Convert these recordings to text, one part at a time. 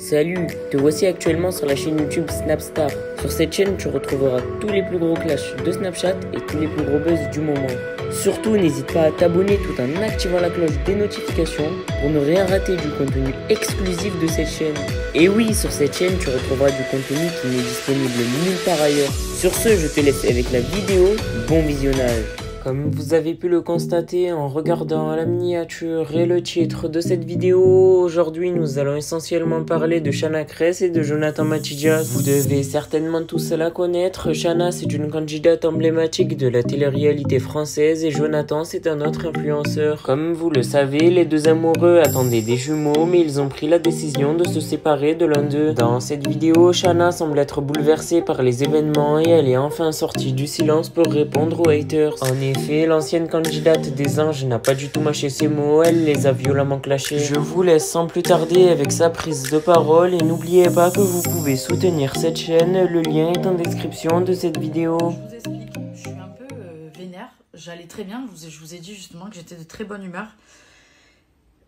Salut, te voici actuellement sur la chaîne YouTube Snapstar. Sur cette chaîne, tu retrouveras tous les plus gros clashs de Snapchat et tous les plus gros buzz du moment. Surtout, n'hésite pas à t'abonner tout en activant la cloche des notifications pour ne rien rater du contenu exclusif de cette chaîne. Et oui, sur cette chaîne, tu retrouveras du contenu qui n'est disponible nulle part ailleurs. Sur ce, je te laisse avec la vidéo. Bon visionnage. Comme vous avez pu le constater en regardant la miniature et le titre de cette vidéo, aujourd'hui nous allons essentiellement parler de Chana Cres et de Jonathan Matidjas. Vous devez certainement tous la connaître. Chana, c'est une candidate emblématique de la télé-réalité française et Jonathan, c'est un autre influenceur. Comme vous le savez, les deux amoureux attendaient des jumeaux, mais ils ont pris la décision de se séparer de l'un d'eux. Dans cette vidéo, Chana semble être bouleversée par les événements et elle est enfin sortie du silence pour répondre aux haters. En effet, l'ancienne candidate des anges n'a pas du tout mâché ses mots, elle les a violemment clashés. Je vous laisse sans plus tarder avec sa prise de parole et n'oubliez pas que vous pouvez soutenir cette chaîne, le lien est en description de cette vidéo. Je vous explique, je suis un peu vénère, j'allais très bien, je vous ai dit justement que j'étais de très bonne humeur.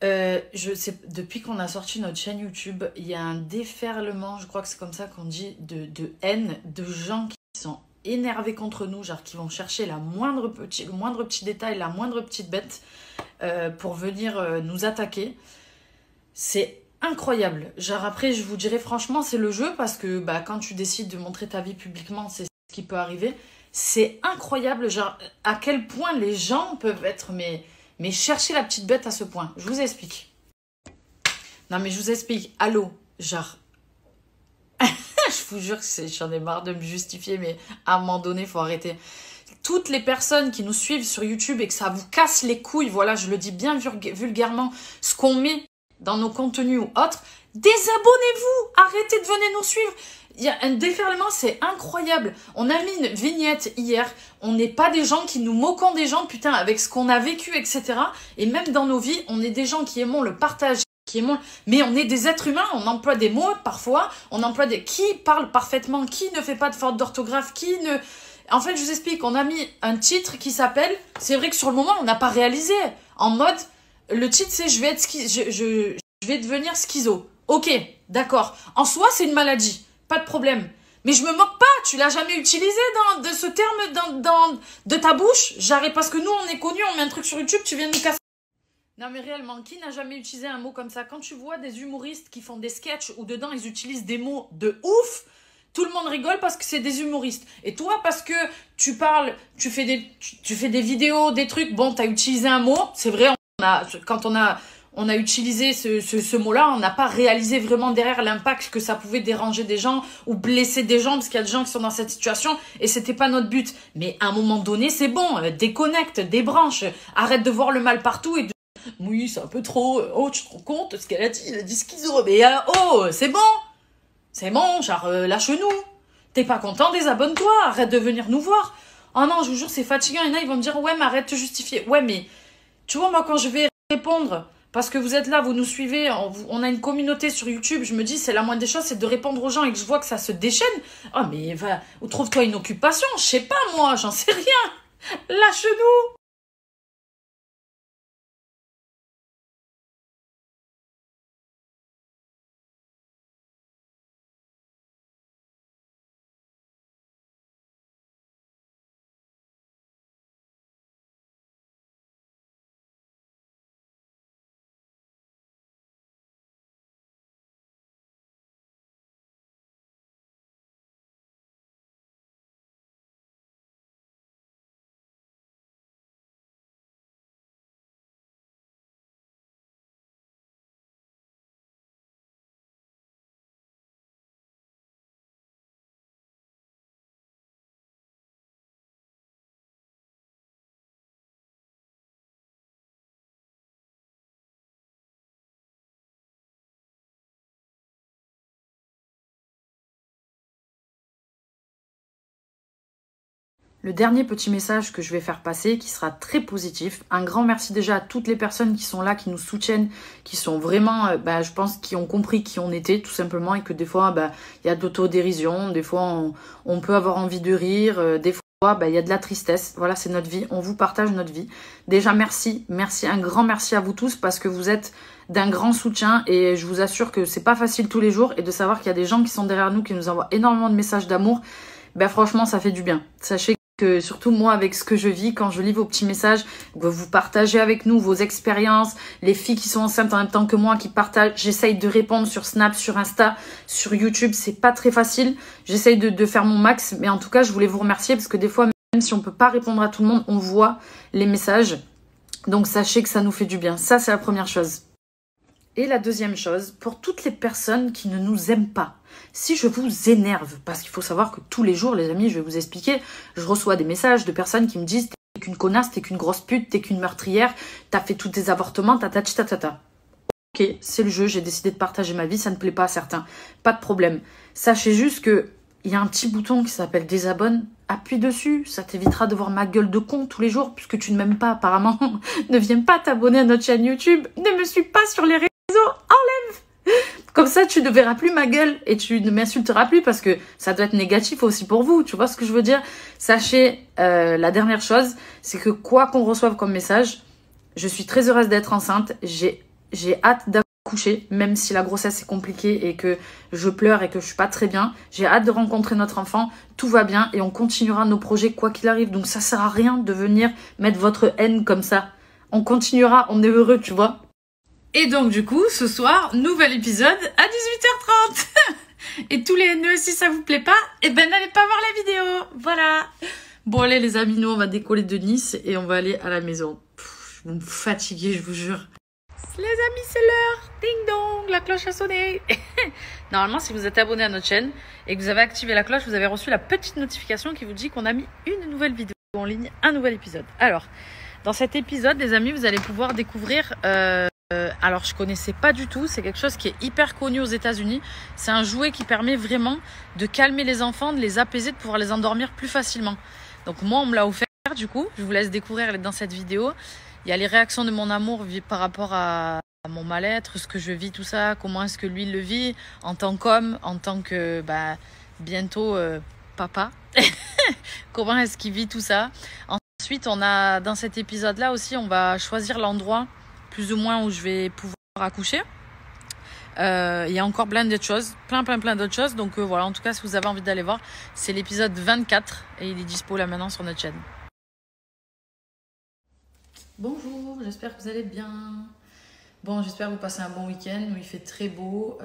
Depuis qu'on a sorti notre chaîne YouTube, il y a un déferlement, je crois que c'est comme ça qu'on dit, de haine, de gens qui sont énervés contre nous, genre qui vont chercher le moindre petit détail, la moindre petite bête pour venir nous attaquer. C'est incroyable. Genre après, je vous dirais franchement, c'est le jeu parce que quand tu décides de montrer ta vie publiquement, c'est ce qui peut arriver. C'est incroyable, genre à quel point les gens peuvent être, mais chercher la petite bête à ce point. Je vous explique. Non mais je vous explique. Allô, genre... Je vous jure que j'en ai marre de me justifier, mais à un moment donné, il faut arrêter. Toutes les personnes qui nous suivent sur YouTube et que ça vous casse les couilles, voilà, je le dis bien vulgairement, ce qu'on met dans nos contenus ou autres, désabonnez-vous, arrêtez de venir nous suivre. Il y a un déferlement, c'est incroyable. On a mis une vignette hier, on n'est pas des gens qui nous moquons des gens, putain, avec ce qu'on a vécu, etc. Et même dans nos vies, on est des gens qui aimons le partage. Mais on est des êtres humains, on emploie des mots parfois, on emploie des... Qui parle parfaitement, qui ne fait pas de faute d'orthographe, qui ne... En fait, je vous explique, on a mis un titre qui s'appelle... C'est vrai que sur le moment, on n'a pas réalisé. En mode, le titre c'est « Je vais devenir schizo ». Ok, d'accord. En soi, c'est une maladie, pas de problème. Mais je me moque pas, tu l'as jamais utilisé de ce terme de ta bouche. J'arrête parce que nous, on est connus, on met un truc sur YouTube, tu viens de nous casser. Non mais réellement, qui n'a jamais utilisé un mot comme ça? Quand tu vois des humoristes qui font des sketchs où dedans ils utilisent des mots de ouf, tout le monde rigole parce que c'est des humoristes. Et toi, parce que tu parles, tu fais des vidéos, des trucs, bon, t'as utilisé un mot, c'est vrai, quand on a utilisé ce mot-là, on n'a pas réalisé vraiment derrière l'impact que ça pouvait déranger des gens ou blesser des gens, parce qu'il y a des gens qui sont dans cette situation et c'était pas notre but. Mais à un moment donné, c'est bon, déconnecte, débranche, arrête de voir le mal partout et de... Oui, c'est un peu trop. Oh, tu te rends compte ce qu'elle a dit? Elle a dit schizo. Mais oh, c'est bon. C'est bon, genre, lâche-nous. T'es pas content, désabonne-toi. Arrête de venir nous voir. Oh non, je vous jure, c'est fatigant. Il y en a, ils vont me dire, ouais, mais arrête de te justifier. Ouais, mais tu vois, moi, quand je vais répondre, parce que vous êtes là, vous nous suivez, on a une communauté sur YouTube, je me dis, c'est la moindre des choses, c'est de répondre aux gens et que je vois que ça se déchaîne. Oh, mais va, ou trouve-toi une occupation. Je sais pas, moi, j'en sais rien. Lâche-nous. Le dernier petit message que je vais faire passer, qui sera très positif. Un grand merci déjà à toutes les personnes qui sont là, qui nous soutiennent, qui sont vraiment, je pense, qui ont compris qui on était, tout simplement, et que des fois, il y a de l'autodérision, des fois, on peut avoir envie de rire, des fois, il y a de la tristesse. Voilà, c'est notre vie, on vous partage notre vie. Déjà, merci, un grand merci à vous tous, parce que vous êtes d'un grand soutien et je vous assure que c'est pas facile tous les jours et de savoir qu'il y a des gens qui sont derrière nous, qui nous envoient énormément de messages d'amour, ben franchement ça fait du bien. Sachez que surtout moi avec ce que je vis, quand je lis vos petits messages, que vous partagez avec nous vos expériences, les filles qui sont enceintes en même temps que moi, qui partagent, j'essaye de répondre sur Snap, sur Insta, sur YouTube, c'est pas très facile, j'essaye de faire mon max, mais en tout cas je voulais vous remercier parce que des fois même si on peut pas répondre à tout le monde, on voit les messages, donc sachez que ça nous fait du bien, ça c'est la première chose. Et la deuxième chose, pour toutes les personnes qui ne nous aiment pas, si je vous énerve, parce qu'il faut savoir que tous les jours, les amis, je vais vous expliquer, je reçois des messages de personnes qui me disent « T'es qu'une connasse, t'es qu'une grosse pute, t'es qu'une meurtrière, t'as fait tous tes avortements, tatata. » Ok, c'est le jeu, j'ai décidé de partager ma vie, ça ne plaît pas à certains, pas de problème. Sachez juste que il y a un petit bouton qui s'appelle « Désabonne », appuie dessus, ça t'évitera de voir ma gueule de con tous les jours, puisque tu ne m'aimes pas apparemment. Ne viens pas t'abonner à notre chaîne YouTube, ne me suis pas sur les réseaux, enlève. Comme ça, tu ne verras plus ma gueule et tu ne m'insulteras plus parce que ça doit être négatif aussi pour vous. Tu vois ce que je veux dire? Sachez, la dernière chose, c'est que quoi qu'on reçoive comme message, je suis très heureuse d'être enceinte. J'ai hâte d'accoucher, même si la grossesse est compliquée et que je pleure et que je suis pas très bien. J'ai hâte de rencontrer notre enfant. Tout va bien et on continuera nos projets quoi qu'il arrive. Donc ça sert à rien de venir mettre votre haine comme ça. On continuera, on est heureux, tu vois. Et donc du coup, ce soir, nouvel épisode à 18h30. Et tous les haineux, si ça vous plaît pas, eh ben n'allez pas voir la vidéo. Voilà. Bon allez les amis, nous on va décoller de Nice et on va aller à la maison. Je vais me fatiguer, je vous jure. Les amis, c'est l'heure. Ding dong, la cloche a sonné. Normalement, si vous êtes abonné à notre chaîne et que vous avez activé la cloche, vous avez reçu la petite notification qui vous dit qu'on a mis une nouvelle vidéo en ligne, un nouvel épisode. Alors, dans cet épisode, les amis, vous allez pouvoir découvrir... alors je connaissais pas du tout, c'est quelque chose qui est hyper connu aux États-Unis. C'est un jouet qui permet vraiment de calmer les enfants, de les apaiser, de pouvoir les endormir plus facilement. Donc moi on me l'a offert du coup, je vous laisse découvrir dans cette vidéo. Il y a les réactions de mon amour par rapport à mon mal-être, ce que je vis, tout ça, comment est-ce que lui le vit en tant qu'homme, en tant que bientôt papa. Comment est-ce qu'il vit tout ça. Ensuite on a dans cet épisode là aussi, on va choisir l'endroit plus ou moins où je vais pouvoir accoucher. Il y a encore plein d'autres choses, plein d'autres choses. Donc voilà, en tout cas, si vous avez envie d'aller voir, c'est l'épisode 24 et il est dispo là maintenant sur notre chaîne. Bonjour, j'espère que vous allez bien. Bon, j'espère que vous passez un bon week-end où il fait très beau.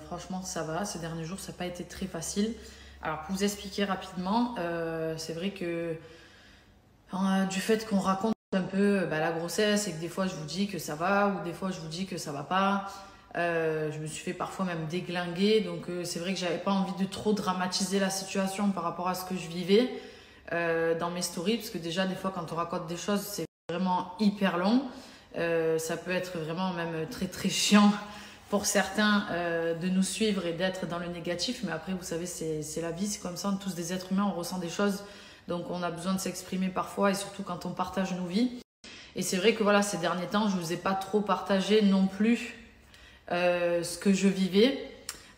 Franchement, ça va. Ces derniers jours, ça n'a pas été très facile. Alors, pour vous expliquer rapidement, c'est vrai que du fait qu'on raconte un peu la grossesse et que des fois je vous dis que ça va ou des fois je vous dis que ça va pas, je me suis fait parfois même déglinguer, donc c'est vrai que j'avais pas envie de trop dramatiser la situation par rapport à ce que je vivais dans mes stories, parce que déjà des fois quand on raconte des choses c'est vraiment hyper long, ça peut être vraiment même très très chiant pour certains de nous suivre et d'être dans le négatif, mais après vous savez c'est la vie, c'est comme ça, on est tous des êtres humains, on ressent des choses. Donc on a besoin de s'exprimer parfois et surtout quand on partage nos vies. Et c'est vrai que voilà, ces derniers temps, je ne vous ai pas trop partagé non plus ce que je vivais,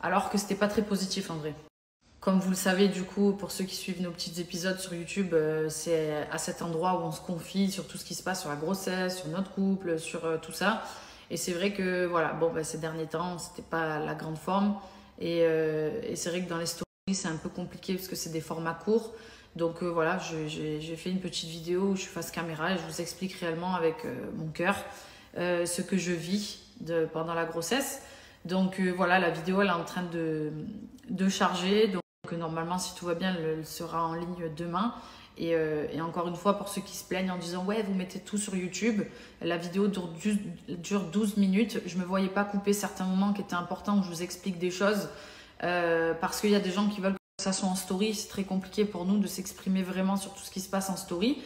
alors que c'était pas très positif en vrai. Comme vous le savez du coup, pour ceux qui suivent nos petits épisodes sur YouTube, c'est à cet endroit où on se confie sur tout ce qui se passe sur la grossesse, sur notre couple, sur tout ça. Et c'est vrai que voilà, ces derniers temps, c'était pas la grande forme. Et c'est vrai que dans les stories, c'est un peu compliqué parce que c'est des formats courts. Donc voilà, j'ai fait une petite vidéo où je suis face caméra et je vous explique réellement avec mon cœur ce que je vis pendant la grossesse. Donc voilà, la vidéo elle est en train de charger. Donc normalement, si tout va bien, elle sera en ligne demain. Et encore une fois, pour ceux qui se plaignent en disant « Ouais, vous mettez tout sur YouTube », la vidéo dure 12 minutes. Je ne me voyais pas couper certains moments qui étaient importants où je vous explique des choses parce qu'il y a des gens qui veulent que ça soit en story, c'est très compliqué pour nous de s'exprimer vraiment sur tout ce qui se passe en story.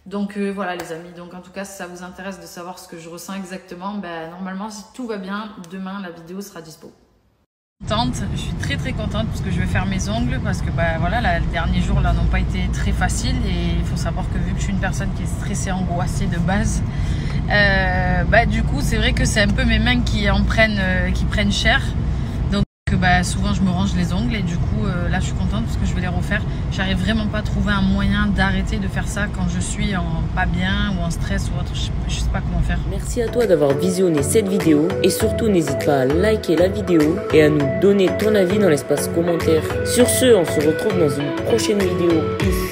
Donc voilà les amis, donc en tout cas si ça vous intéresse de savoir ce que je ressens exactement, normalement si tout va bien, demain la vidéo sera dispo. Je suis très contente parce que je vais faire mes ongles parce que voilà, les derniers jours là n'ont pas été très faciles et il faut savoir que vu que je suis une personne qui est stressée, angoissée de base, du coup c'est vrai que c'est un peu mes mains qui prennent cher. Donc bah, souvent je me range les ongles et du coup là je suis contente parce que je vais les refaire. J'arrive vraiment pas à trouver un moyen d'arrêter de faire ça quand je suis en pas bien ou en stress ou autre, je sais pas comment faire. Merci à toi d'avoir visionné cette vidéo et surtout n'hésite pas à liker la vidéo et à nous donner ton avis dans l'espace commentaire. Sur ce, on se retrouve dans une prochaine vidéo. Peace.